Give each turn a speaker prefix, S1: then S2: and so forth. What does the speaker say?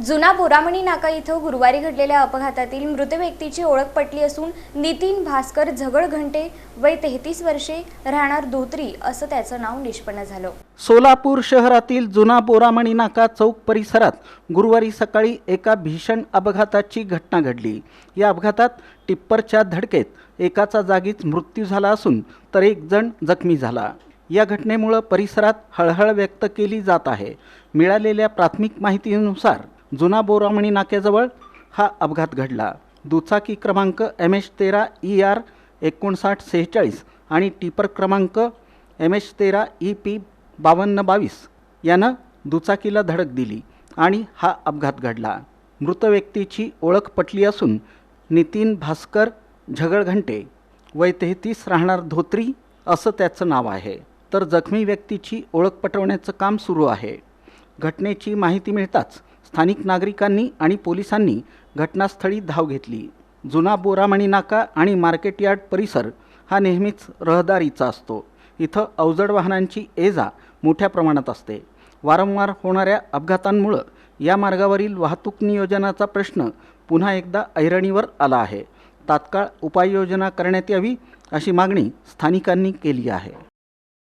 S1: जुना बोरामणी नाका इथं गुरुवारी घडलेल्या अपघातातील मृत व्यक्तीची ओळख पटली असून नितीन भास्कर झगडघंटे वय 33 वर्षे राहणार धोत्री असं त्याचं नाव निष्पन्न झालं।
S2: सोलापूर शहरातील जुना बोरामणी नाका चौक परिसरात गुरुवारी सकाळी एका भीषण अपघाताची घटना घडली। या अपघातात टिप्परच्या धडकेत एकाचा जागीच मृत्यू झाला असून तर एक जण जखमी झाला। या घटनेमुळे परिसरात हळहळ व्यक्त केली जात आहे। मिळालेल्या प्राथमिक माहितीनुसार जुना बोरामणी नाक्याजवळ हा अपघात घडला। दुचाकी क्रमांक MH13 ER 5946 आणि टिपर क्रमांक MH13 EP 5222 यानं दुचाकीला धडक दिली आणि हा अपघात घडला। मृत व्यक्तीची ओळख पटली असून नितीन भास्कर झगडघंटे वय 33 राहणार धोत्री असं त्याचं नाव आहे। तर जखमी व्यक्तीची ओळख पटवण्याचं काम सुरू आहे। घटनेची माहिती मिळताच स्थानिक नागरिकांनी आणि पोलिसांनी घटनास्थळी धाव घेतली। जुना बोरामणी नाका आणि मार्केट यार्ड परिसर हा नेहमीच रहदारीचा असतो। इथं अवजड वाहनांची ये-जा मोठ्या प्रमाणात असते। वारंवार होणाऱ्या अपघातांमुळे या मार्गावरील वाहतूक नियोजनाचा प्रश्न पुन्हा एकदा ऐरणीवर आला आहे। तात्काळ उपाययोजना करण्यात यावी अशी मागणी स्थानिकांनी केली आहे।